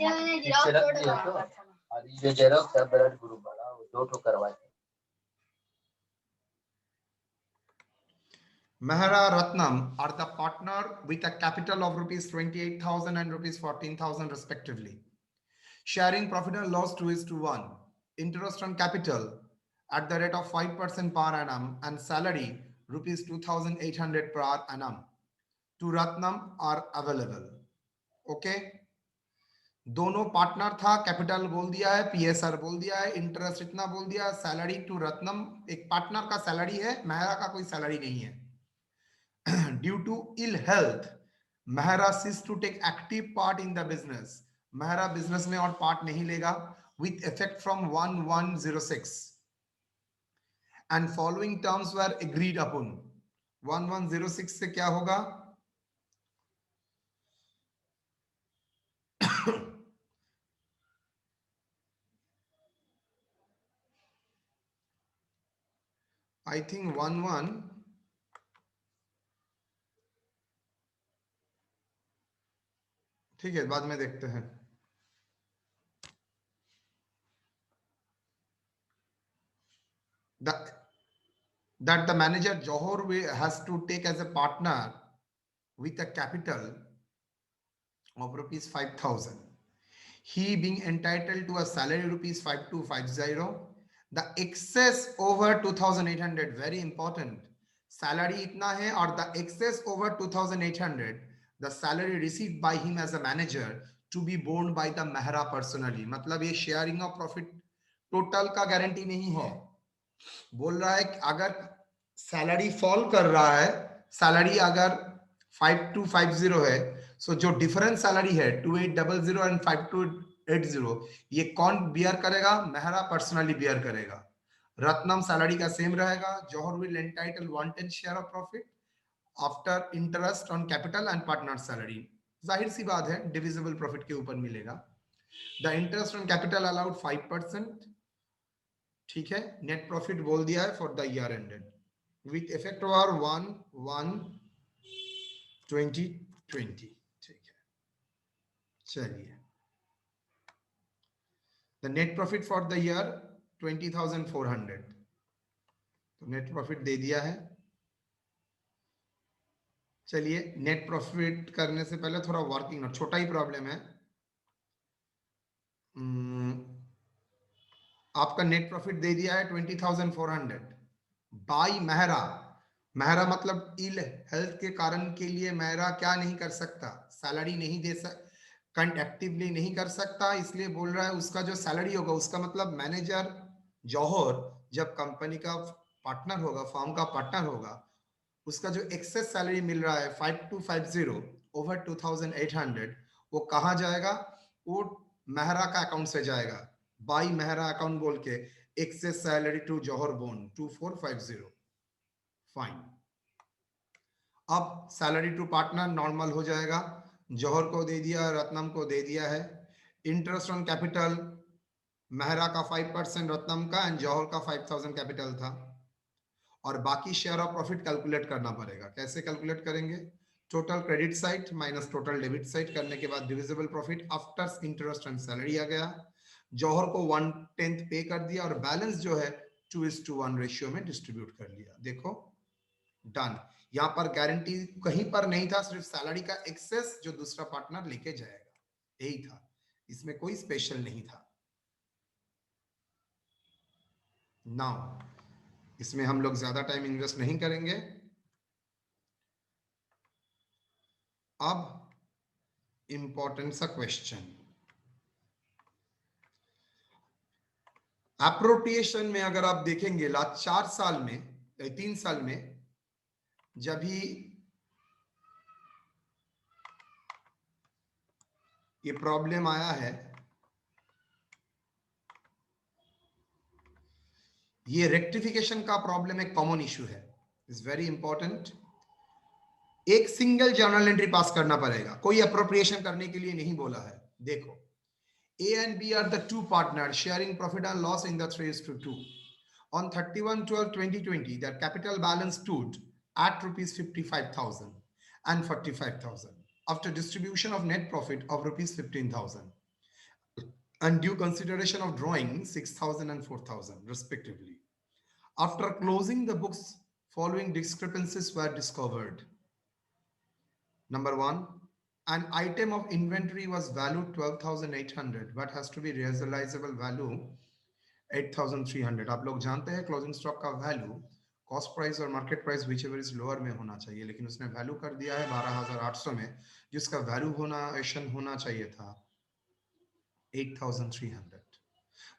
और ये जो जेरोक्स है ब्लड ग्रुप वाला वो 2 ठो करवाते। Mehra Ratnam are the partner with a capital of rupees 28,000 and rupees 14,000 respectively. Sharing profit and loss 2:1. Interest on capital at the rate of 5% per annum and salary rupees 2,800 per annum to Ratnam are available. Okay. दोनों partner था, capital बोल दिया है, PSR बोल दिया है, interest इतना बोल दिया, सैलरी टू रत्नम, एक पार्टनर का सैलरी है, मेहरा का कोई सैलरी नहीं है. Due to ill health, Mehra ceased to take active part in the business. Mehra business में और part नहीं लेगा with effect from 1106 and following terms were agreed upon. 1106 से क्या होगा? I think 11 ठीक है, बाद में देखते हैं. That the manager Johor has to take as a partner with a capital of rupees 5,000. He being entitled to a salary rupees 5250. The excess over 2,800, very important. Salary itna hai or the excess over 2,800, the salary received by him as a manager to be borne by the Mehra personally. मतलब ये sharing of profit total का guarantee नहीं है. बोल रहा है कि अगर सैलरी फॉल कर रहा है, सैलरी अगर 5250 है, सो जो डिफरेंस सैलरी है 2800 एंड 5280, ये कौन बियर करेगा? मेहरा पर्सनली बियर करेगा. रत्नम सैलरी का सेम रहेगा. Johar will entitle 1/10 share of profit after interest on capital and partner salary. जाहिर सी बात है, डिविजिबल प्रॉफिट के ऊपर मिलेगा. The interest on capital allowed 5%. ठीक है, नेट प्रॉफिट बोल दिया है for the year ended with effect over 1/1/2020. ठीक है, चलिए. The net profit for the year 20,400. तो नेट प्रॉफिट दे दिया है. चलिए, नेट प्रॉफिट करने से पहले थोड़ा वर्किंग नोट, छोटा ही प्रॉब्लम है. आपका नेट प्रॉफिट दे दिया है 20,400 बाई मेहरा. मेहरा मतलब इल हेल्थ के कारण के लिए मेहरा क्या नहीं कर सकता? सैलरी नहीं दे एक्टिवली नहीं कर सकता, इसलिए बोल रहा है उसका जो सैलरी होगा, उसका मतलब मैनेजर जौहर जब कंपनी का पार्टनर होगा, फर्म का पार्टनर होगा, उसका जो एक्सेस सैलरी मिल रहा है 5250 ओवर 2,800, वो कहाँ जाएगा? वो मेहरा का अकाउंट से जाएगा. बाई मेहरा अकाउंट बोल के एक्सेस सैलरी टू जौहर बोन 2450. फाइन. अब सैलरी टू पार्टनर नॉर्मल हो जाएगा. जौहर को दे दिया, रत्नम को दे दिया है. इंटरेस्ट ऑन कैपिटल मेहरा का 5%, रत्नम का एंड जौहर का 5,000 कैपिटल था. और बाकी शेयर ऑफ प्रॉफिट कैलकुलेट करना पड़ेगा. कैसे कैलकुलेट करेंगे? Total credit side minus total debit side करने के बाद divisible profit after interest and salary आ गया. जौहर को 1/10 पे कर दिया और बैलेंस जो है 2:1 रेशियो में डिस्ट्रीब्यूट कर लिया. देखो, डन. यहां पर गारंटी कहीं पर नहीं था, सिर्फ सैलरी का एक्सेस जो दूसरा पार्टनर लेके जाएगा, यही था. इसमें कोई स्पेशल नहीं था. नाउ इसमें हम लोग ज्यादा टाइम इन्वेस्ट नहीं करेंगे. अब इंपॉर्टेंट सा क्वेश्चन, अप्रोप्रिएशन में अगर आप देखेंगे लास्ट 4 साल में, 3 साल में, जब ही ये प्रॉब्लम आया है, ये रेक्टिफिकेशन का प्रॉब्लम एक कॉमन इशू है. Is very important. एक सिंगल जर्नल एंट्री पास करना पड़ेगा, कोई अप्रोप्रिएशन करने के लिए नहीं बोला है. देखो, A and B are the two partners sharing profit and loss in the 3:2. On 31/12/2020, their capital balance stood at rupees 55,000 and 45,000 after distribution of net profit of rupees 15,000. and due consideration of drawing 6,000 and 4,000 respectively. After closing the books, following discrepancies were discovered. Number one, an item of inventory was valued 12,800 but has to be realizable value 8,300. आप लोग जानते हैं closing stock का value cost price और market price which ever is lower में होना चाहिए, लेकिन उसने वैल्यू कर दिया है 12,800 में, जिसका वैल्यू होना चाहिए था 8,300।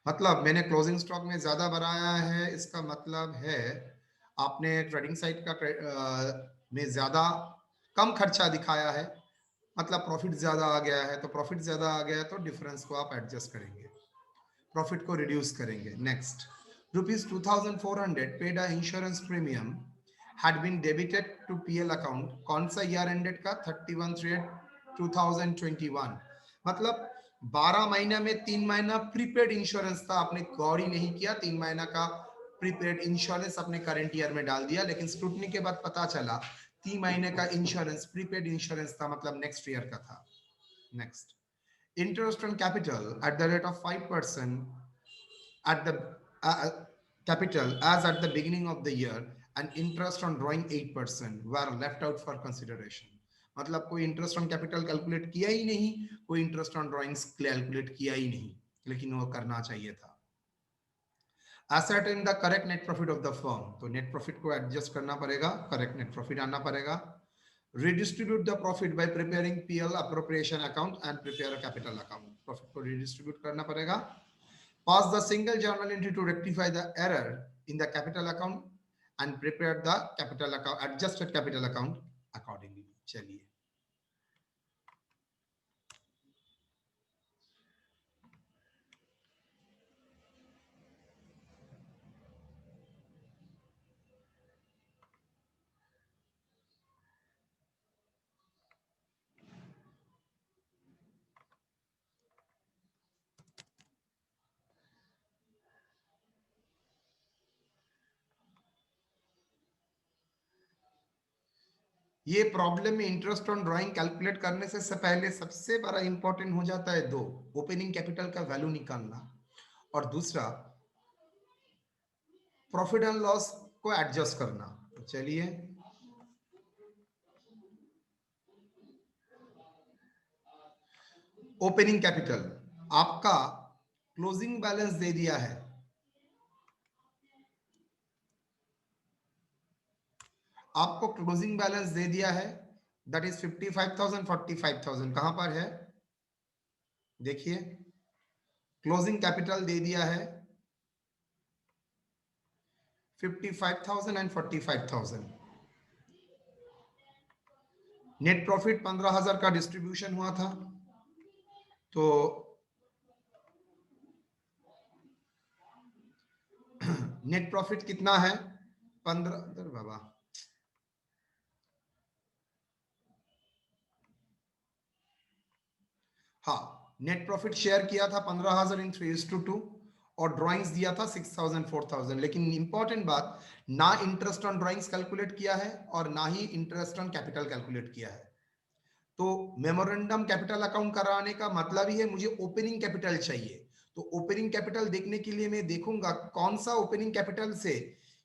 मतलब मैंने क्लोजिंग स्टॉक में ज्यादा बढ़ाया है, इसका मतलब है आपने ट्रेडिंग साइट का में ज्यादा कम खर्चा दिखाया है, मतलब प्रॉफिट ज्यादा आ गया है, तो प्रॉफिट ज्यादा आ गया है तो डिफरेंस को आप एडजस्ट करेंगे, प्रॉफिट को रिड्यूस करेंगे। Next, ₹2,400 paid a insurance premium had been debited to PL account। कौन सा ईयर एंडेड का? 31/3/2021। मतलब 12 महीना में 3 महीना प्रीपेड इंश्योरेंस था, आपने गौर ही नहीं किया, 3 महीना का प्रीपेड इंश्योरेंस अपने करंट ईयर में डाल दिया, लेकिन स्क्रूटनी के बाद पता चला 3 महीने का इंश्योरेंस प्रीपेड इंश्योरेंस था, मतलब नेक्स्ट ईयर का था। Next, interest on capital at the rate of 5% at the capital as at the beginning of the year and interest on drawing 8% were left out for consideration। मतलब कोई interest on capital calculate किया ही नहीं, कोई interest on drawings calculate किया ही नहीं, लेकिन वो करना चाहिए था। ascertain the correct net profit of the firm, तो नेट प्रॉफिट को एडजस्ट करना पड़ेगा, करेक्ट नेट प्रॉफिट आना पड़ेगा। redistribute the profit by preparing PL appropriation account and prepare a capital account, profit को redistribute करना पड़ेगा। pass the single journal entry to rectify the error in the capital account and prepare the capital account adjusted capital account accordingly। चलिए, ये problem में interest on drawing calculate करने से पहले सबसे बड़ा इंपॉर्टेंट हो जाता है दो, ओपनिंग कैपिटल का वैल्यू निकालना और दूसरा प्रॉफिट एंड लॉस को एडजस्ट करना। तो चलिए, ओपनिंग कैपिटल आपका क्लोजिंग बैलेंस दे दिया है, आपको क्लोजिंग बैलेंस दे दिया है, दैट इज 55,000 45,000। कहां पर है देखिए, क्लोजिंग कैपिटल दे दिया है 55,000 एंड 45,000। नेट प्रॉफिट 15,000 का डिस्ट्रीब्यूशन हुआ था, तो नेट प्रॉफिट कितना है? 15 बाबा, हाँ, नेट प्रॉफिट शेयर किया था 15,000 इन 3:2 और ड्राइंग्स दिया था 6,000 4,000। लेकिन इंपॉर्टेंट बात, ना इंटरेस्ट ऑन ड्राइंग्स कैलकुलेट किया है और ना ही इंटरेस्ट ऑन कैपिटल कैलकुलेट किया है। तो मेमोरेंडम कैपिटल अकाउंट कराने का मतलब ही है मुझे ओपनिंग कैपिटल चाहिए। तो ओपनिंग कैपिटल देखने के लिए मैं देखूंगा कौन सा ओपनिंग कैपिटल से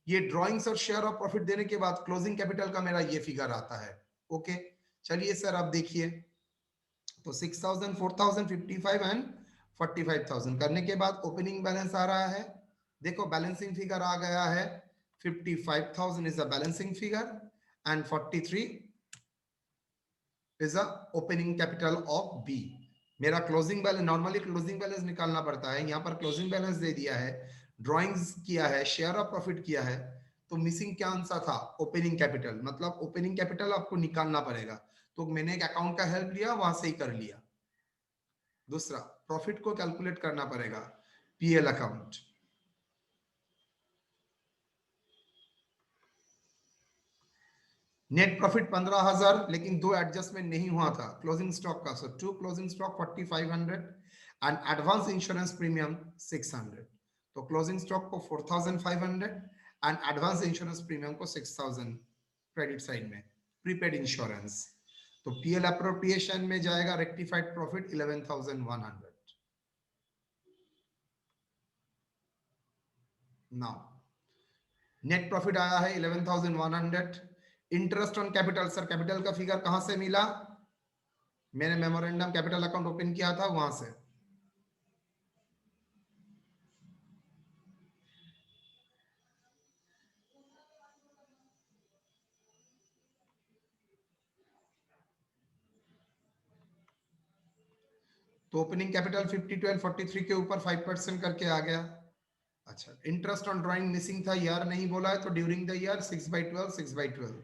ये ड्राइंग्स और शेयर ऑफ प्रॉफिट देने के बाद क्लोजिंग कैपिटल का मेरा ये फिगर आता है। ओके, चलिए सर, आप देखिए, तो 6,000 4,000 55 एंड 45,000 करने के बाद ओपनिंग बैलेंस आ रहा है। देखो बैलेंसिंग फिगर आ गया है, 55,000 is a balancing figure and 43 is a opening capital of B. मेरा closing balance, normally closing balance निकालना पड़ता है, यहाँ पर क्लोजिंग बैलेंस दे दिया है, ड्राइंग्स किया है, शेयर ऑफ प्रॉफिट किया है, तो मिसिंग क्या आंसर था? Opening capital. मतलब ओपनिंग कैपिटल आपको निकालना पड़ेगा, तो मैंने एक अकाउंट का हेल्प लिया, वहां से ही कर लिया। दूसरा, प्रॉफिट को कैलकुलेट करना पड़ेगा, पीएल अकाउंट। नेट प्रॉफिट 15,000, लेकिन दो एडजस्टमेंट नहीं हुआ था क्लोजिंग स्टॉक का, so to closing stock 4,500 and advance insurance premium 600। तो क्लोजिंग स्टॉक को 4,500 एंड एडवांस इंश्योरेंस प्रीमियम को 6,000 क्रेडिट साइड में, प्रीपेड इंश्योरेंस। तो पीएल अप्रोप्रिएशन में जाएगा rectified profit 11,100। Now net profit आया है 11,100। Interest on capital, sir capital का फिगर कहां से मिला? मैंने मेमोरेंडम कैपिटल अकाउंट ओपन किया था वहां से। तो ओपनिंग कैपिटल 52,43 के ऊपर 5% करके आ गया। अच्छा, इंटरेस्ट ऑन ड्राइंग मिसिंग था, ईयर नहीं बोला है, तो ड्यूरिंग द ईयर 6/12 6/12।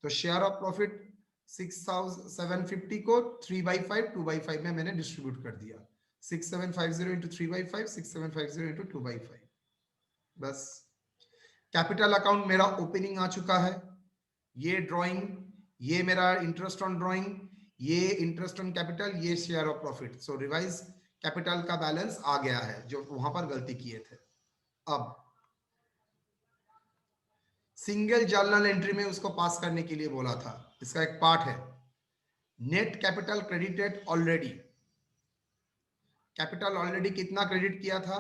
तो शेयर ऑफ प्रॉफिट 6,750 को 3/5 2/5 में मैंने डिस्ट्रीब्यूट कर दिया। 6,750 इंटू 3/5 6,750 इंटू 2/5। बस कैपिटल अकाउंट मेरा ओपनिंग आ चुका है। ये ड्राइंग, ये मेरा इंटरेस्ट ऑन ड्राइंग, ये इंटरेस्ट ऑन कैपिटल, ये share of profit. So revise capital का बैलेंस आ गया है जो वहां पर गलती किए थे। अब सिंगल जर्नल एंट्री में उसको पास करने के लिए बोला था, इसका एक पार्ट है। Net capital credited already. Capital already कितना क्रेडिट किया था?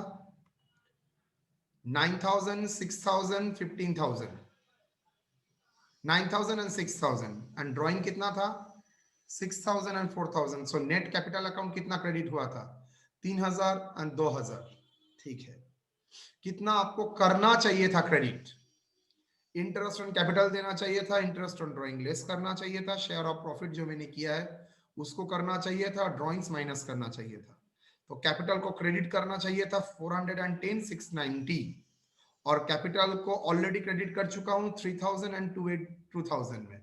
9,000, 6,000, 15,000, 9,000 and 6,000, एंड ड्राइंग कितना था? 6,000 and 4,000। So net capital account कितना क्रेडिट हुआ था? 3,000 and 2,000। ठीक है, कितना आपको करना चाहिए था क्रेडिट? इंटरेस्ट ऑन कैपिटल देना चाहिए था, इंटरेस्ट ऑन ड्राइंग लेस करना चाहिए था, शेयर ऑफ प्रॉफिट जो मैंने किया है उसको करना चाहिए था, ड्राइंग्स माइनस करना चाहिए था। तो कैपिटल को क्रेडिट करना चाहिए था 410 690, और कैपिटल को ऑलरेडी क्रेडिट कर चुका हूं 3,000 and 2,000 में।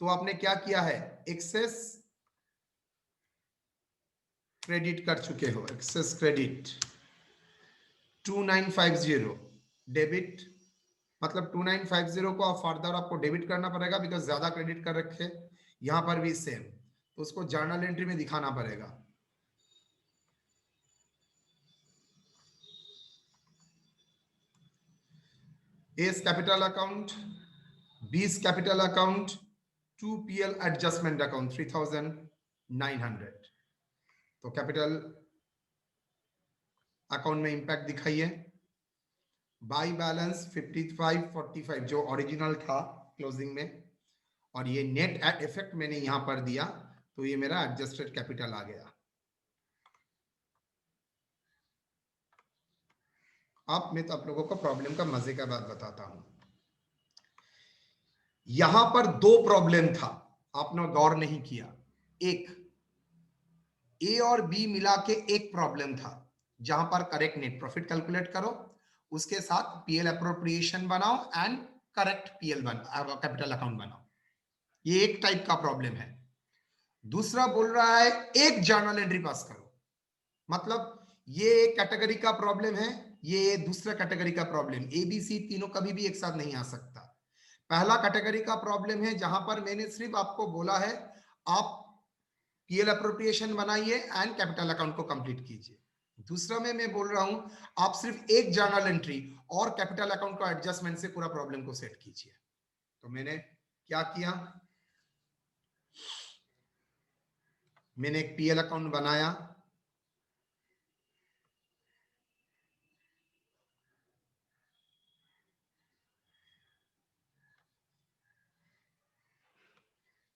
तो आपने क्या किया है? एक्सेस क्रेडिट कर चुके हो। एक्सेस क्रेडिट 2950 डेबिट, मतलब 2950 को आप फर्दर आपको डेबिट करना पड़ेगा बिकॉज ज्यादा क्रेडिट कर रखे। यहां पर भी सेम, तो उसको जर्नल एंट्री में दिखाना पड़ेगा। एस कैपिटल अकाउंट, बीस capital account, 2 PL adjustment account 3,900। तो कैपिटल अकाउंट में इंपैक्ट दिखाइए। बाई बैलेंस 5545 जो ओरिजिनल था क्लोजिंग में, और ये नेट इफेक्ट मैंने यहां पर दिया, तो ये मेरा एडजस्टेड कैपिटल आ गया। अब मैं तो आप लोगों को प्रॉब्लम का मजे का बात बताता हूं। यहां पर दो प्रॉब्लम था, आपने गौर नहीं किया। एक ए और बी मिला के एक प्रॉब्लम था, जहां पर करेक्ट नेट प्रॉफिट कैलकुलेट करो, उसके साथ पीएल अप्रोप्रिएशन बनाओ and correct PL capital account बनाओ। ये एक टाइप का प्रॉब्लम है। दूसरा बोल रहा है एक जर्नल एंट्री पास करो, मतलब ये एक कैटेगरी का प्रॉब्लम है, ये दूसरा कैटेगरी का प्रॉब्लम। एबीसी तीनों कभी भी एक साथ नहीं आ सकता। पहला कैटेगरी का प्रॉब्लम है जहां पर मैंने सिर्फ आपको बोला है आप पीएल अप्रोप्रिएशन बनाइए एंड कैपिटल अकाउंट को कंप्लीट कीजिए। दूसरा में मैं बोल रहा हूं आप सिर्फ एक जर्नल एंट्री और कैपिटल अकाउंट को एडजस्टमेंट से पूरा प्रॉब्लम को सेट कीजिए। तो मैंने क्या किया? मैंने एक पीएल अकाउंट बनाया,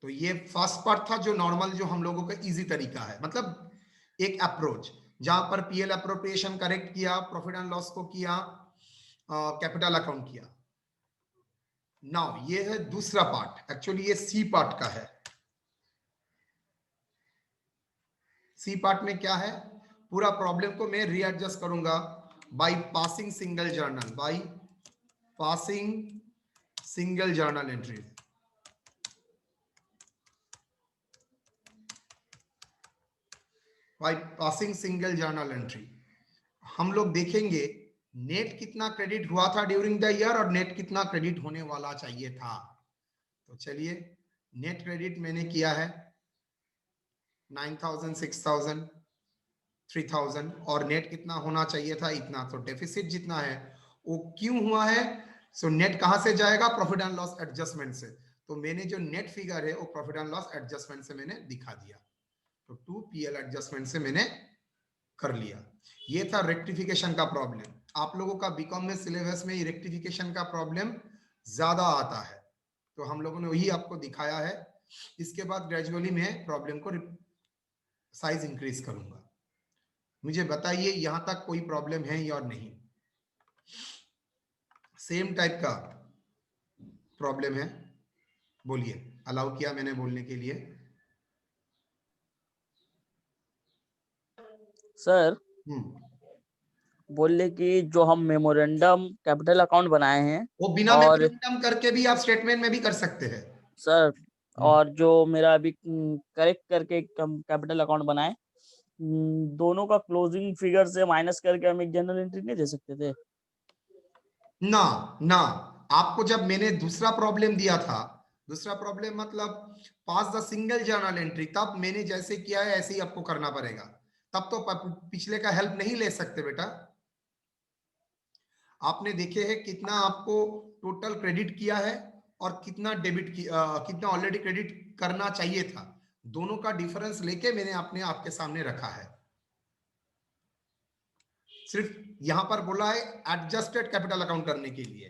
तो ये फर्स्ट पार्ट था जो नॉर्मल, जो हम लोगों का इजी तरीका है, मतलब एक अप्रोच जहां पर पीएल अप्रोप्रिएशन करेक्ट किया, प्रॉफिट एंड लॉस को किया, कैपिटल अकाउंट किया। नाउ ये है दूसरा पार्ट, एक्चुअली ये सी पार्ट का है। सी पार्ट में क्या है? पूरा प्रॉब्लम को मैं रीएडजस्ट करूंगा by passing single journal, by passing single journal entry. By passing single journal entry हम लोग देखेंगे नेट कितना क्रेडिट हुआ था ड्यूरिंग द ईयर और नेट कितना क्रेडिट होने वाला चाहिए था। तो चलिए, नेट क्रेडिट मैंने किया है 9,000, 6,000, 3,000, और नेट कितना होना चाहिए था? इतना। तो डेफिसिट जितना है वो क्यों हुआ है? सो नेट कहां से जाएगा? प्रॉफिट एंड लॉस एडजस्टमेंट से। तो मैंने जो नेट फिगर है वो प्रॉफिट एंड लॉस एडजस्टमेंट से मैंने दिखा दिया। तो 2 PL एडजस्टमेंट से मैंने कर लिया। ये था रेक्टिफिकेशन का प्रॉब्लम। आप लोगों का बीकॉम में सिलेबस में रेक्टिफिकेशन का प्रॉब्लम ज्यादा आता है, तो हम लोगों ने वही आपको दिखाया है। इसके बाद ग्रेजुअली मैं प्रॉब्लम को साइज इंक्रीज करूंगा। मुझे बताइए यहां तक कोई प्रॉब्लम है या नहीं? सेम टाइप का प्रॉब्लम है? बोलिए, अलाउ किया मैंने बोलने के लिए। सर हम्म, बोले कि जो हम मेमोरेंडम कैपिटल अकाउंट बनाए हैं वो बिना और मेमोरेंडम करके भी आप स्टेटमेंट में भी कर सकते हैं। सर, और जो मेरा अभी करेक्ट करके कैपिटल अकाउंट बनाए, दोनों का क्लोजिंग फिगर से माइनस करके हम एक जनरल एंट्री नहीं दे सकते थे? ना ना, आपको जब मैंने दूसरा प्रॉब्लम दिया था, दूसरा प्रॉब्लम मतलब पास द सिंगल जर्नल एंट्री, तब मैंने जैसे किया है ऐसे ही आपको करना पड़ेगा। तब तो पिछले का हेल्प नहीं ले सकते बेटा। आपने देखे है कितना आपको टोटल क्रेडिट किया है और कितना डेबिट कितना ऑलरेडी क्रेडिट करना चाहिए था, दोनों का डिफरेंस लेके मैंने अपने आपके सामने रखा है। सिर्फ यहां पर बोला है एडजस्टेड कैपिटल अकाउंट करने के लिए।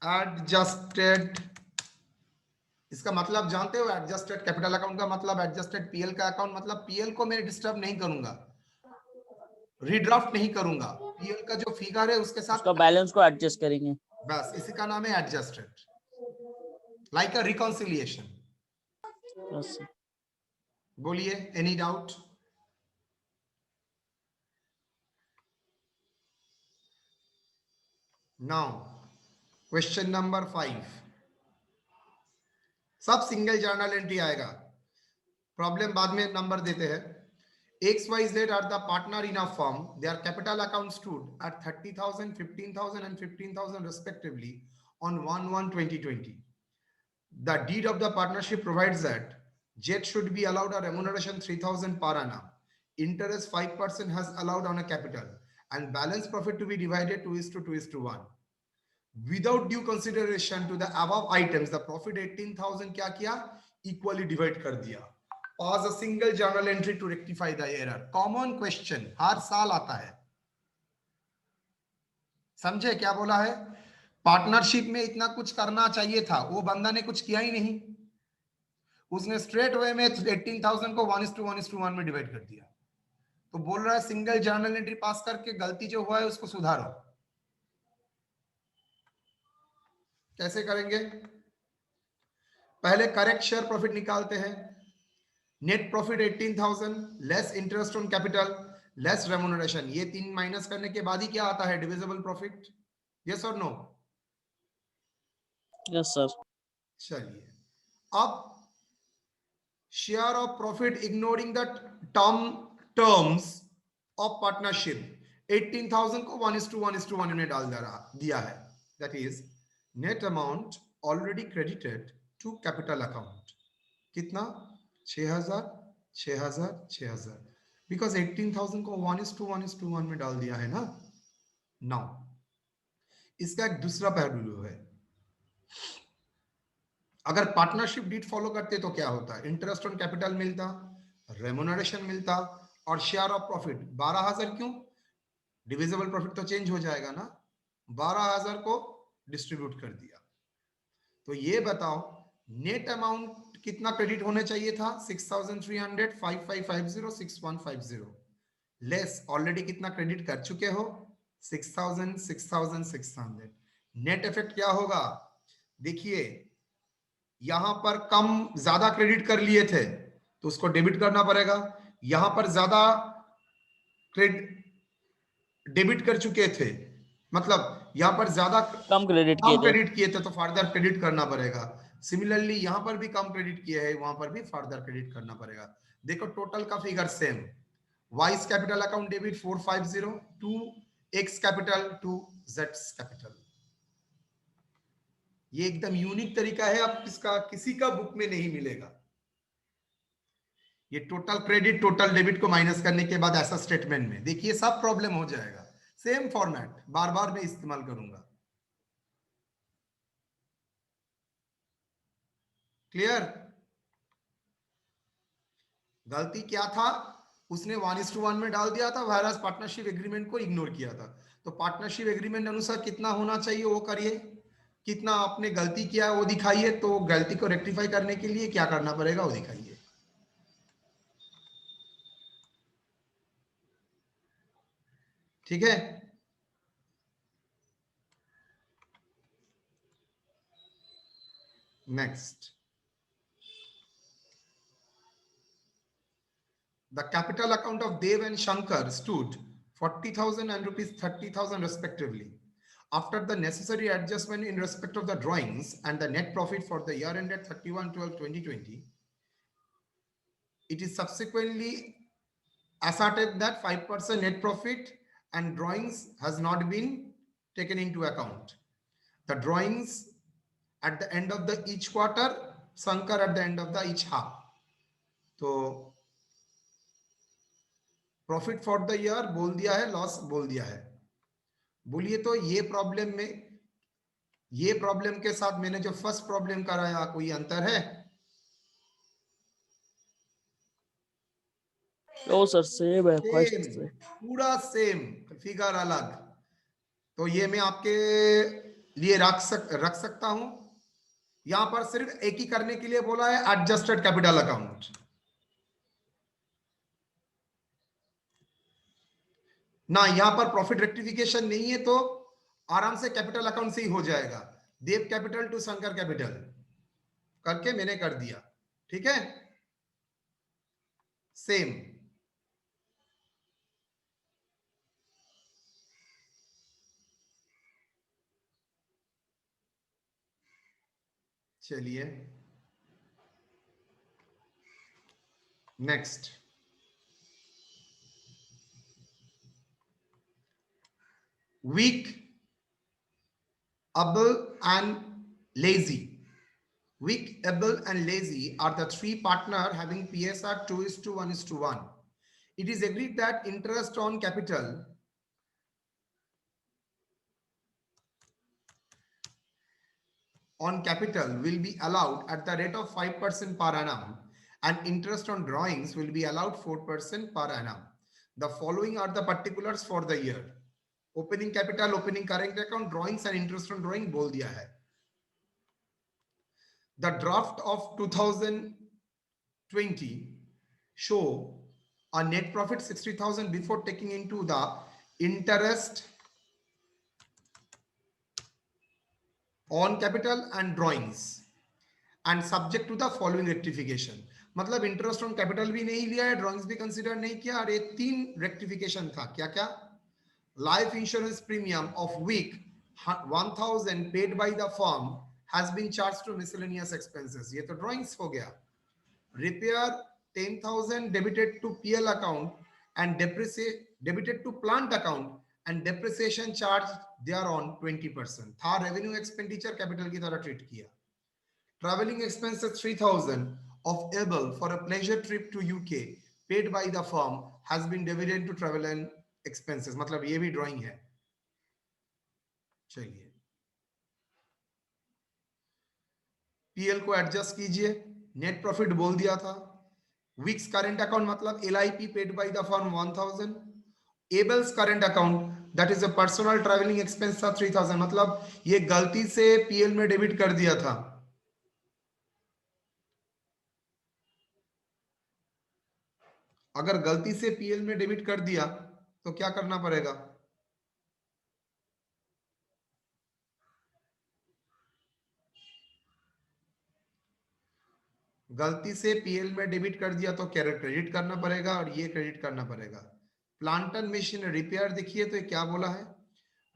एडजस्टेड, इसका मतलब जानते हो? एडजस्टेड कैपिटल अकाउंट का मतलब एडजस्टेड पीएल का अकाउंट, मतलब पीएल को मैं डिस्टर्ब नहीं करूंगा, रीड्राफ्ट नहीं करूंगा, पीएल का जो फिगर है उसके साथ उसका बैलेंस को एडजस्ट करेंगे। बस, इसी का नाम है एडजस्टेड, लाइक अ रिकॉन्सिलिएशन। बस। बोलिए, any doubt? Now question number 5, सब सिंगल जर्नल एंट्री आएगा, प्रॉब्लम बाद में नंबर देते हैं। XYZ are the partner in a firm. Their capital account stood at 30,000, 15,000 and 15,000 respectively on 1/1/2020. The deed of the partnership provides that JET should be allowed a remuneration 3,000 per annum. Interest 5% has allowed on a capital and balance profit to be divided 2:2:1. Without due consideration to the above items, the profit 18,000 क्या किया? Equally divide कर दिया. Pause a single journal entry to rectify the error. Common question, हर साल आता है। समझे क्या बोला है? पार्टनरशिप में इतना कुछ करना चाहिए था, वो बंदा ने कुछ किया ही नहीं, उसने स्ट्रेट वे में 18,000 को 1:1:1 में डिवाइड कर दिया। तो बोल रहा है सिंगल जर्नल एंट्री पास करके गलती जो हुआ है उसको सुधारो। कैसे करेंगे? पहले करेक्ट शेयर प्रॉफिट निकालते हैं। Net profit 18,000 less interest on capital less remuneration, ये तीन माइनस करने के बाद ही क्या आता है? Divisible profit. यस और नो? Yes sir. चलिए, अब share of profit ignoring the terms of partnership 18,000 को 1:1:1 में डाल दिया है। That is net amount already credited to capital account कितना? 6,000 6,000 6,000, बिकॉज 18,000 को 1:1:1 में डाल दिया है ना। नाउ इसका एक दूसरा पहलू है, अगर पार्टनरशिप डीड फॉलो करते तो क्या होता? इंटरेस्ट ऑन कैपिटल मिलता, रेम्युनरेशन मिलता और शेयर ऑफ प्रॉफिट 12,000। क्यों? डिविजिबल प्रॉफिट तो चेंज हो जाएगा ना, 12,000 को डिस्ट्रीब्यूट कर दिया। तो ये बताओ नेट अमाउंट कितना क्रेडिट होने चाहिए था? 6,300 5550 6150 लेस ऑलरेडी कितना क्रेडिट कर चुके हो? 6,000 6,000 600। नेट इफेक्ट क्या होगा? देखिए यहां पर कम ज्यादा क्रेडिट कर लिए थे तो उसको डेबिट करना पड़ेगा, यहां पर ज्यादा डेबिट कर चुके थे, मतलब यहां पर ज्यादा कम क्रेडिट किए थे तो फर्दर क्रेडिट करना पड़ेगा। सिमिलरली यहां पर भी कम क्रेडिट किए हैं, वहां पर भी फर्दर क्रेडिट करना पड़ेगा। देखो टोटल का figure same, Y's capital account debit 450 to X capital to Z capital. ये एकदम यूनिक तरीका है, अब इसका किसी का बुक में नहीं मिलेगा। ये टोटल क्रेडिट टोटल डेबिट को माइनस करने के बाद ऐसा स्टेटमेंट में देखिए सब प्रॉब्लम हो जाएगा। सेम फॉर्मेट बार बार मैं इस्तेमाल करूंगा। क्लियर? गलती क्या था? उसने 1:1 में डाल दिया था, वायरस पार्टनरशिप एग्रीमेंट को इग्नोर किया था। तो पार्टनरशिप एग्रीमेंट अनुसार कितना होना चाहिए वो करिए, कितना आपने गलती किया है वो दिखाइए, तो गलती को रेक्टिफाई करने के लिए क्या करना पड़ेगा वो दिखाइए। ठीक है, next, the capital account of Dev and Shankar stood 40,000 and rupees 30,000 respectively. After the necessary adjustment in respect of the drawings and the net profit for the year ended 31/12/2020, it is subsequently asserted that 5% net profit and drawings has not been taken into account. The drawings at the end of the each quarter, Shankar at the end of the each half. So profit for the year बोल दिया है, loss बोल दिया है। बोलिए तो ये problem के साथ मैंने जो फर्स्ट प्रॉब्लम कराया कोई अंतर है? ओ सर सेम है फर्स्ट सेम, से। पूरा सेम, फिगर अलग। तो ये मैं आपके लिए रख सकता हूं। यहां पर सिर्फ एक ही करने के लिए बोला है, एडजस्टेड कैपिटल अकाउंट। ना यहां पर प्रॉफिट रेक्टिफिकेशन नहीं है, तो आराम से कैपिटल अकाउंट से ही हो जाएगा। देव कैपिटल टू शंकर कैपिटल करके मैंने कर दिया। ठीक है, सेम। चलिए next, weak, able and lazy. Weak, able and lazy are the three partners having PSR 2:1:1. It is agreed that interest on capital will be allowed at the rate of 5% per annum and interest on drawings will be allowed 4% per annum. The following are the particulars for the year. Opening capital, opening current account, drawings and interest on drawing बोल दिया है। The draft of 2020 show a net profit 60,000 before taking into the interest on capital and drawings and subject to the following rectification. मतलब interest on capital भी नहीं लिया है, drawings भी consider नहीं किया, और ये 3 रेक्टिफिकेशन था। क्या क्या? Life insurance premium of week 1,000 paid by the firm has been charged to miscellaneous expenses, ये तो ड्राइंग्स हो गया। Repair 10,000 debited to PL account and debited to plant account and depreciation charge thereon 20% था। Revenue expenditure capital की तरह treat किया। Traveling expenses 3,000 of able for a pleasure trip to UK paid by the firm has been divided to travel and expenses, मतलब ये भी drawing है। चलिए PL को एडजस्ट कीजिए, नेट प्रॉफिट बोल दिया था। वीक्स करंट अकाउंट मतलब LIP paid by the firm 1,000, एबल्स current account that is a personal travelling expense था 3,000, मतलब ये गलती से पीएल में डेबिट कर दिया था। अगर गलती से पीएल में डेबिट कर दिया तो क्या करना पड़ेगा? गलती से पीएल में डेबिट कर दिया तो क्रेडिट करना पड़ेगा और ये क्रेडिट करना पड़ेगा। प्लांट एंड मशीनरी रिपेयर देखिए तो ये क्या बोला है,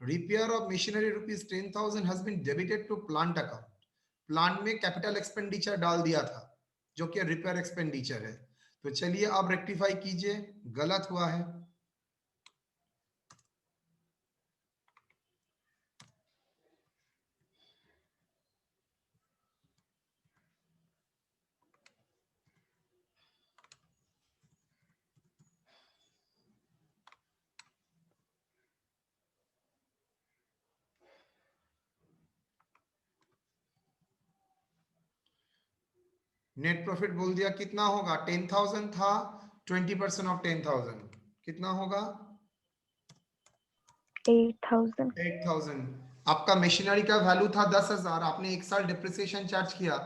repair of machinery ₹10,000 has been debited to plant account. Plant में कैपिटल एक्सपेंडिचर डाल दिया था जो कि रिपेयर एक्सपेंडिचर है। तो चलिए आप रेक्टिफाई कीजिए, गलत हुआ है। नेट प्रॉफिट बोल दिया कितना होगा, 10,000 था 20% ऑफ 10,000 कितना होगा? 8,000. 8,000. आपका मशीनरी का वैल्यू था 10,000, आपने एक साल डिप्रिसिएशन चार्ज किया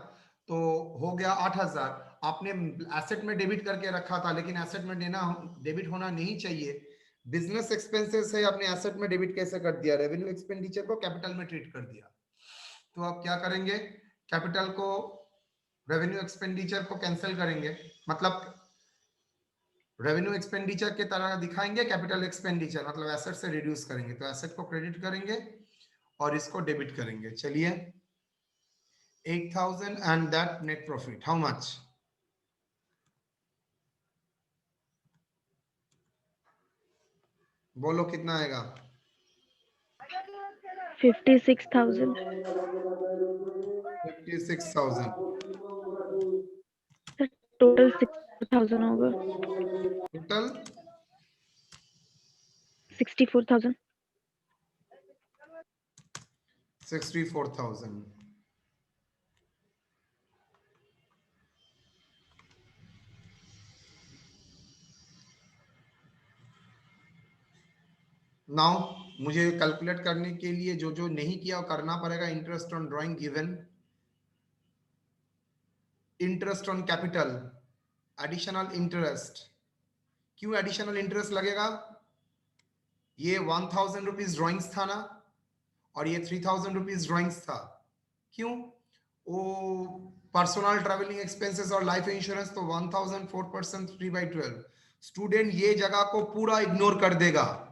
तो हो गया 8,000. आपने एसेट में डेबिट करके रखा था, लेकिन एसेट में डेबिट होना नहीं चाहिए. बिजनेस एक्सपेंसेस है, आपने एसेट में डेबिट कैसे कर दिया? रेवेन्यू एक्सपेंडिचर को कैपिटल में ट्रीट कर दिया. तो आप क्या करेंगे? कैपिटल को रेवेन्यू एक्सपेंडिचर को कैंसिल करेंगे, मतलब रेवेन्यू एक्सपेंडिचर के तरह दिखाएंगे. कैपिटल एक्सपेंडिचर मतलब एसेट से रिड्यूस करेंगे, तो एसेट को क्रेडिट करेंगे और इसको डेबिट करेंगे. चलिए 8,000 and that net profit how much? बोलो कितना आएगा? 56,000. 56,000. टोटल 6,000 होगा. टोटल 64,000. 64,000. नाउ मुझे कैलकुलेट करने के लिए जो जो नहीं किया वो करना पड़ेगा. Interest on drawing given, interest on capital, additional interest. क्यों एडिशनल इंटरेस्ट लगेगा? ये 1,000 रुपीज ड्राइंग्स था ना, और ये 3,000 रुपीज ड्राइंग्स था. क्यों? वो पर्सनल ट्रैवलिंग एक्सपेंसेस और लाइफ इंश्योरेंस तो 1,000 4% 3/12. स्टूडेंट ये जगह को पूरा इग्नोर कर देगा.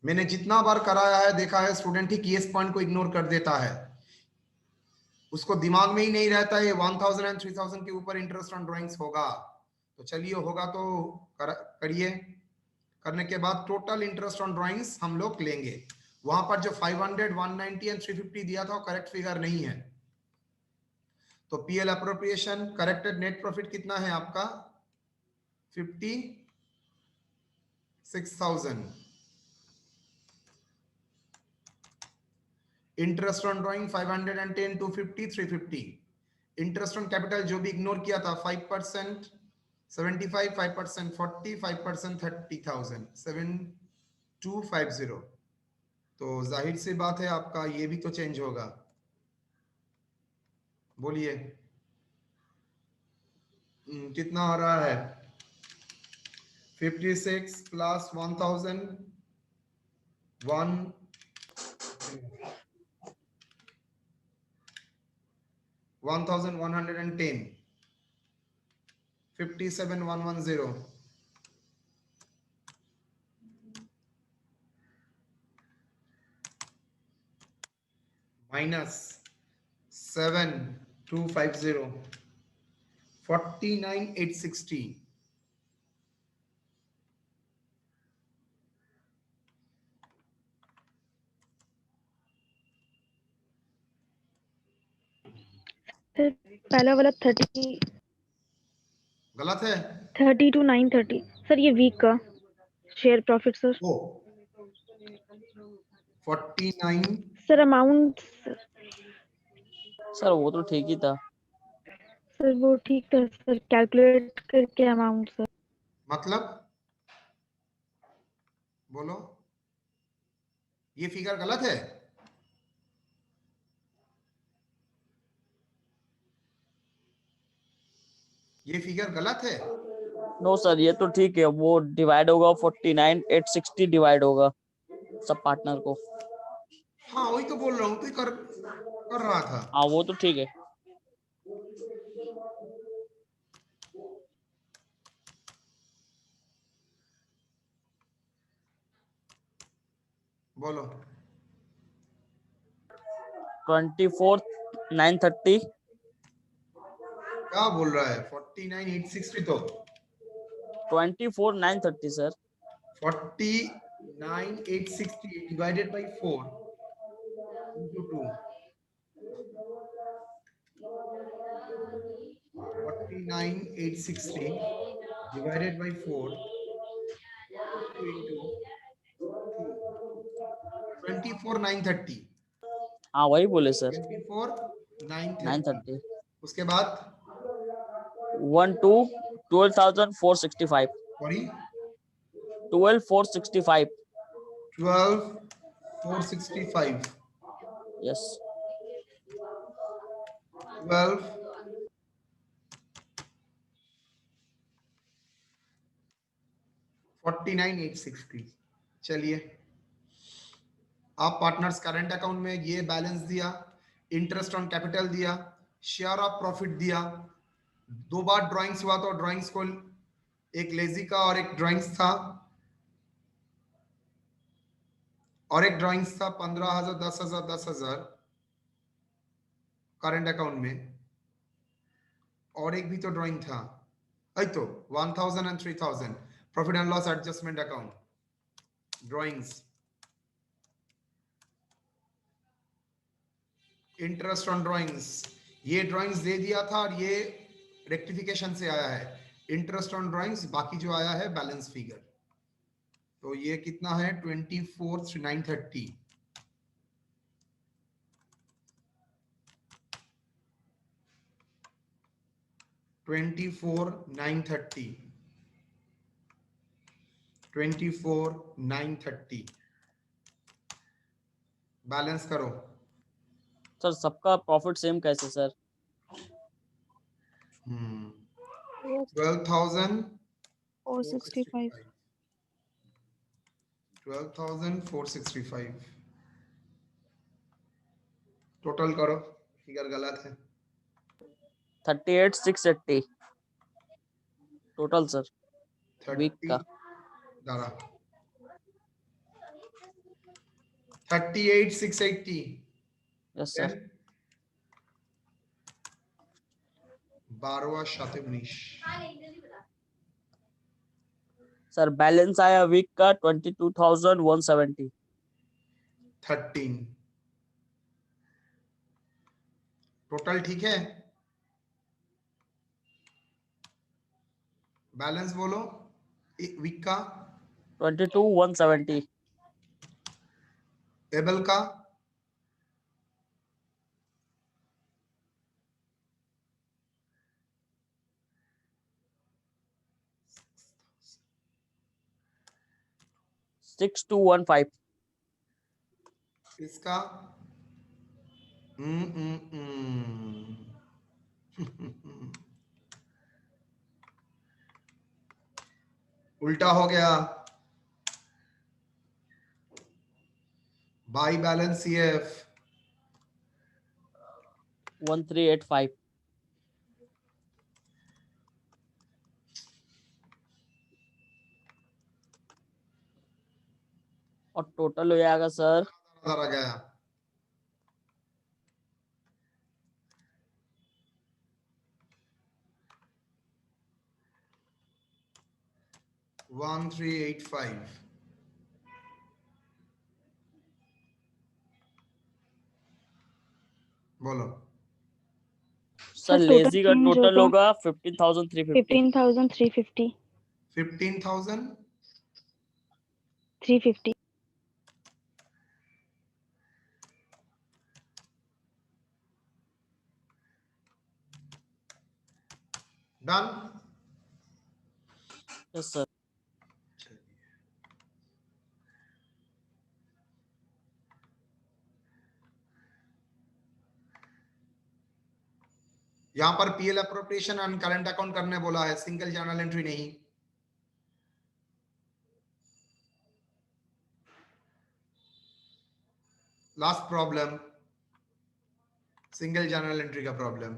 मैंने जितना बार कराया है देखा है, स्टूडेंट ही केस पॉइंट को इग्नोर कर देता है. उसको दिमाग में ही नहीं रहता है 1,000 एंड 3,000 के ऊपर इंटरेस्ट ऑन ड्राइंग्स होगा. तो चलिए होगा तो करिए. करने के बाद टोटल इंटरेस्ट ऑन ड्राइंग्स हम लोग लेंगे. वहां पर जो 500, 190 एंड 350 दिया था वो करेक्ट फिगर नहीं है. तो PL appropriation corrected net profit कितना है आपका? 56,000. Interest on drawing 510, 250, 350. Interest on capital जो भी इग्नोर किया था 5%, 75, 5%, 40, 5%, 30,000, 7250. तो जाहिर सी बात है आपका ये भी तो चेंज होगा. बोलिए कितना हो रहा है? 56 प्लस 1,000 1,110 57,110 minus 7,250 49,860. सर पहला वाला 30 गलत है. 30 to 930. सर ये वीक का शेयर प्रॉफिट सर. ओ 49. सर अमाउंट सर वो तो ठीक ही था. सर वो ठीक था सर, कैलकुलेट करके अमाउंट सर. मतलब बोलो ये फिगर गलत है? ये फिगर गलत है? नो सर ये तो ठीक है. वो डिवाइड होगा 49,860 डिवाइड होगा सब पार्टनर को. हाँ वही तो बोल रहा हूँ, तो कर रहा था. हाँ वो तो ठीक है. बोलो 24,930. क्या बोल रहा है? 49,860 तो 24,930 sir. 49,860 divided by 4 into 2. 49,860 divided by 4 into 24,930. हाँ वही बोले सर. 24,930. 930. उसके बाद 12,250. 12,465. Sorry, 12,465. 12,465. Yes. 12 49,860. चलिए, आप पार्टनर्स करंट अकाउंट में ये बैलेंस दिया, इंटरेस्ट ऑन कैपिटल दिया, शेयर ऑफ प्रॉफिट दिया, 2 बार ड्राइंग्स हुआ तो ड्राइंग्स को एक लेजी का और एक ड्राइंग्स था, और एक ड्राइंग्स था 15,000, 10,000, 10,000 करंट अकाउंट में, और एक भी तो ड्राइंग था, आई तो 1,000 and 3,000 profit and loss adjustment account drawings, interest on drawings, ये ड्राइंग्स दे दिया था और ये रेक्टिफिकेशन से आया है इंटरेस्ट ऑन ड्राइंग्स, बाकी जो आया है बैलेंस फिगर, तो ये कितना है 24,930. 24,930. 24,930 बैलेंस करो सर सबका प्रॉफिट सेम कैसे सर? 12,465. 12,465 टोटल करो, फिगर गलत है. 38,680 टोटल सर वीक का. 38,680. Yes sir. 12,19. सर बैलेंस आया वीक का 22,170. 13 टोटल ठीक है. बैलेंस बोलो वीक का, 22,170. एबल का, सिक्स टू 1,5. इसका उल्टा हो गया. By balance CF 1,385. और टोटल हो जाएगा सर आ गया 1,385. बोलो सर total लेजी का change टोटल होगा होगा 15,350. 15,350. 15,000 350. डन. Yes sir. यहां पर PL appropriation and current account करने बोला है, सिंगल जर्नल एंट्री नहीं. Last problem single journal entry का प्रॉब्लम.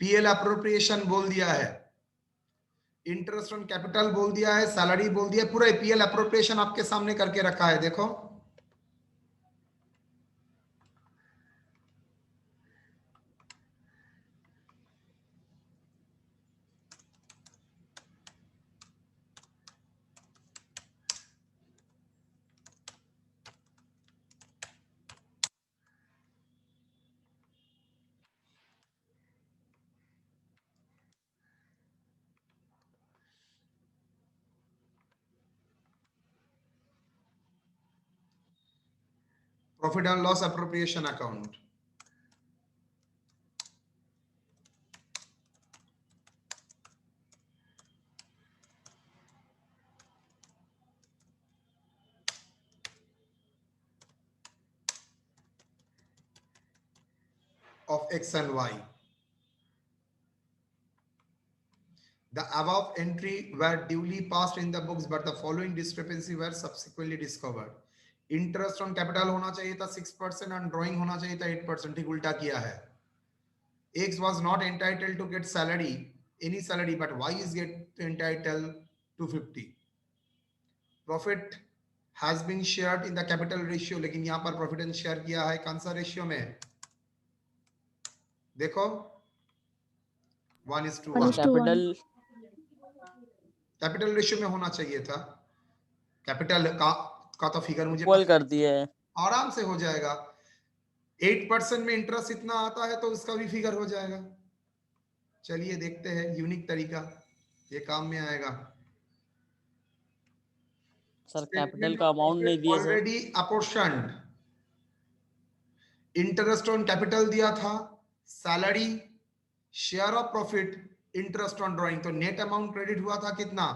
पीएल अप्रोप्रिएशन बोल दिया है, इंटरेस्ट ऑन कैपिटल बोल दिया है, सैलरी बोल दिया है, पूरा पीएल अप्रोप्रिएशन आपके सामने करके रखा है. देखो profit and loss appropriation account. X and Y. The above entry were duly passed in the books, but the following discrepancy were subsequently discovered. Interest on capital होना चाहिए था 6% and drawing होना चाहिए था 8%. ठीक उल्टा किया है. X was not entitled to get salary, any salary, but Y is get entitled to 50. Profit has been shared in the capital ratio, लेकिन यहाँ पर profit and share किया है कौन सा ratio में? देखो 1:1. कैपिटल कैपिटल रेशियो में होना चाहिए था. कैपिटल का तो फिगर मुझे इक्वल कर दिए है. आराम से हो जाएगा. 8% में इंटरेस्ट इतना आता है तो उसका भी फिगर हो जाएगा. चलिए देखते हैं यूनिक तरीका, ये काम में आएगा. सर कैपिटल का अमाउंट नहीं दिया sir. Already apportioned. Interest on capital दिया था, salary, share of profit, interest on drawing. तो नेट अमाउंट क्रेडिट हुआ था कितना?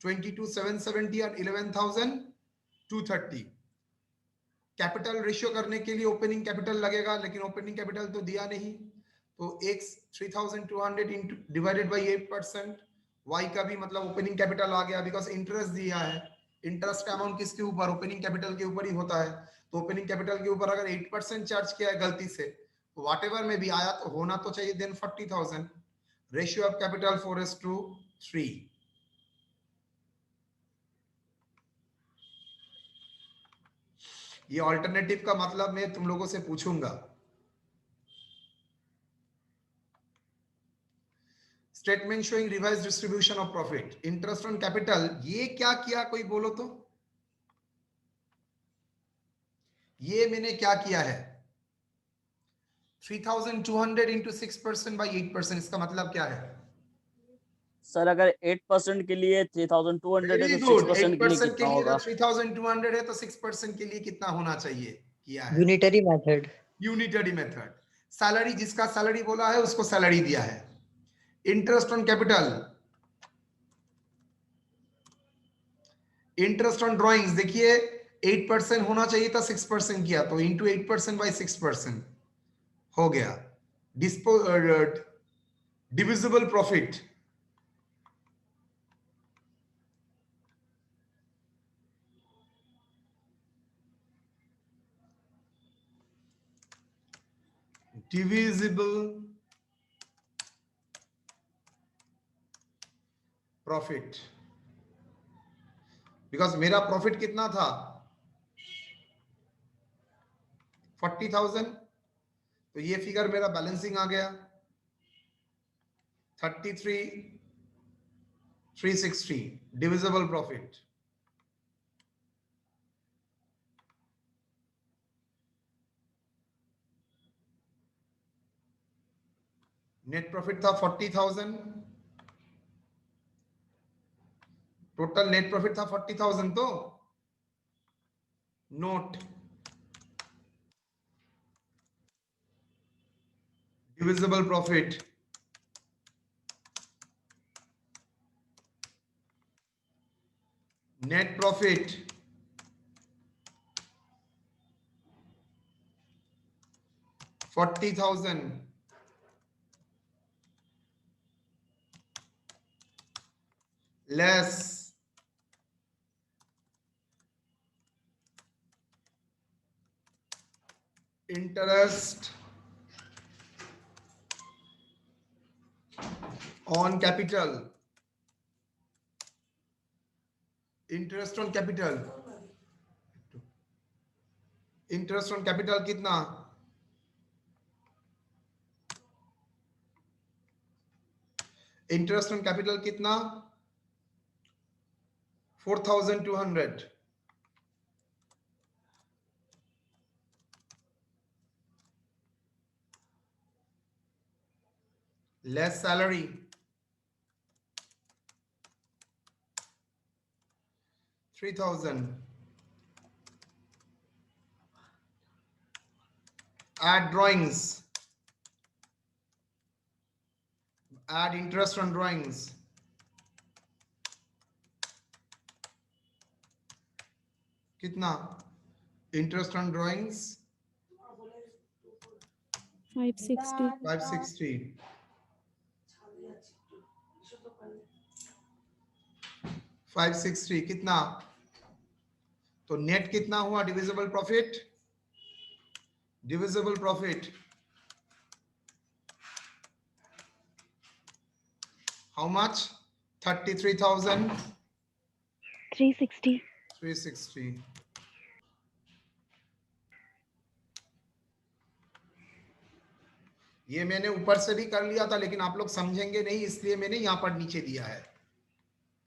22,770 और 11,230. कैपिटल रेशियो करने के लिए ओपनिंग कैपिटल लगेगा, लेकिन ओपनिंग कैपिटल तो दिया नहीं, तो x 3,200 डिवाइडेड बाय 8%. y का भी मतलब ओपनिंग कैपिटल आ गया, बिकॉज इंटरेस्ट दिया है. इंटरेस्ट का अमाउंट किसके ऊपर? ओपनिंग कैपिटल के ऊपर ही होता है. तो ओपनिंग कैपिटल के ऊपर अगर 8% चार्ज किया है गलती से, तो व्हाटएवर में भी आया तो होना तो चाहिए देन 40,000. Ratio of capital 4:3. ये ऑल्टरनेटिव का मतलब मैं तुम लोगों से पूछूंगा. Statement showing revise distribution of profit, interest on capital. ये क्या किया, कोई बोलो तो? ये मैंने क्या किया है? 3,200 इंटू 6% बाई 8%. इसका मतलब क्या है? सर अगर 8% के लिए 3,200 है तो 6% के लिए 8% कितना होगा? 3,200 है तो 6% के लिए कितना होना चाहिए? किया है unitary method. Unitary method. Salary, जिसका सैलरी बोला है उसको सैलरी दिया है. Interest on capital, interest on drawings देखिए 8% होना चाहिए था, 6% किया, तो इंटू 8% बाई 6% हो गया. Divisible profit, divisible profit. Because मेरा प्रॉफिट कितना था? 40,000. तो ये फिगर मेरा बैलेंसिंग आ गया 33,360 डिविजिबल प्रॉफिट. नेट प्रॉफिट था 40,000. टोटल नेट प्रॉफिट था 40,000. तो note divisible profit net profit 40,000 less interest on capital. Interest on capital, interest on capital कितना? इंटरेस्ट ऑन कैपिटल कितना? 4,200. Less salary 3,000. Add drawings, add interest on drawings. कितना? Interest on drawings 560. 560 560 कितना? तो net कितना हुआ? Divisible profit, divisible profit how much? 360. 360. ये मैंने ऊपर से भी कर लिया था, लेकिन आप लोग समझेंगे नहीं, इसलिए मैंने यहां पर नीचे दिया है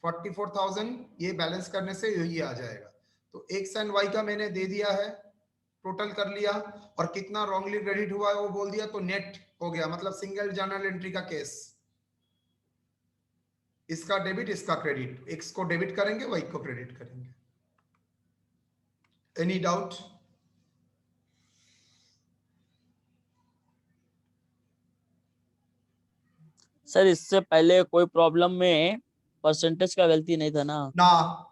44,000। ये बैलेंस करने से यही आ जाएगा। तो एक्स एंड वाई का मैंने दे दिया है, टोटल कर लिया, और कितना रॉन्गली क्रेडिट हुआ है वो बोल दिया, तो नेट हो गया। मतलब सिंगल जर्नल एंट्री का केस, इसका डेबिट इसका क्रेडिट, एक्स को डेबिट करेंगे वाई को क्रेडिट करेंगे। Any doubt? सर इससे पहले कोई प्रॉब्लम में परसेंटेज का गलती नहीं था ना? ना,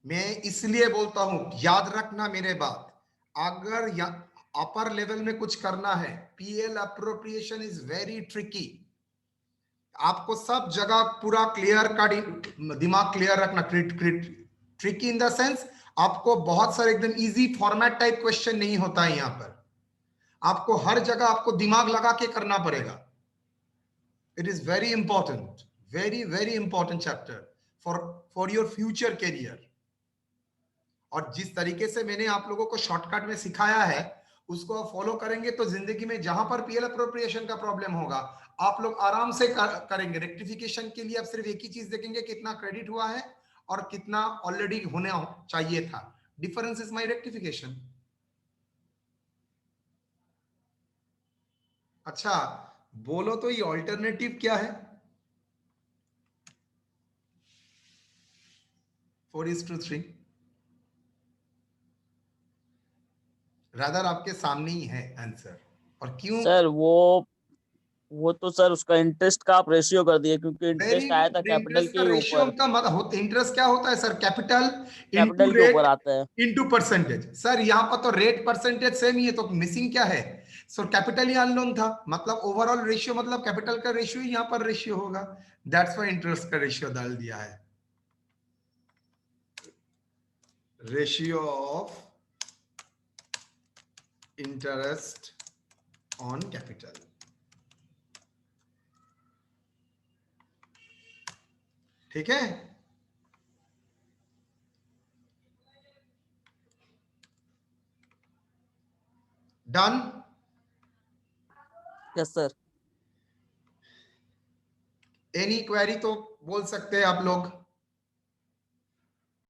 मैं इसलिए बोलता हूं, याद रखना मेरे बात, अगर अपर लेवल में कुछ करना है, PL appropriation is very tricky. आपको सब जगह पूरा क्लियर का दिमाग क्लियर रखना। ट्रिकी इन द सेंस, आपको बहुत सारे एकदम इजी फॉर्मेट टाइप क्वेश्चन नहीं होता है यहां पर, आपको हर जगह आपको दिमाग लगा के करना पड़ेगा। It is very important, very very important chapter for your future career. और जिस तरीके से मैंने आप लोगों को शॉर्टकट में सिखाया है, उसको आप फॉलो करेंगे तो जिंदगी में जहां पर पीएल अप्रोप्रिएशन का प्रॉब्लम होगा, आप लोग आराम से करेंगे। रेक्टिफिकेशन के लिए आप सिर्फ एक ही चीज देखेंगे, कितना क्रेडिट हुआ है और कितना ऑलरेडी होने चाहिए था। Difference is my rectification. अच्छा बोलो तो ये ऑल्टरनेटिव क्या है? 4:3 रादर आपके सामने ही है आंसर। और क्यों? सर वो तो सर उसका इंटरेस्ट का आप रेशियो कर दिए, क्योंकि वेरी इंटरेस्ट आया था गुड। कैपिटल इंटरेस्ट का के रेशियो ऊपर, का मतलब इंटरेस्ट क्या होता है सर? कैपिटल इनटू कैपिटल के रेट ऊपर आता है। Into percentage. सर यहाँ पर तो रेट परसेंटेज सेम ही है, तो मिसिंग क्या है? सर कैपिटल ही अननोन था, मतलब ओवरऑल रेशियो, मतलब कैपिटल का रेशियो ही यहाँ पर रेशियो होगा। दैट्स व्हाई इंटरेस्ट का रेशियो डाल दिया है, ratio of interest on capital. ठीक है? Done? Yes sir. Any query तो बोल सकते हैं आप लोग।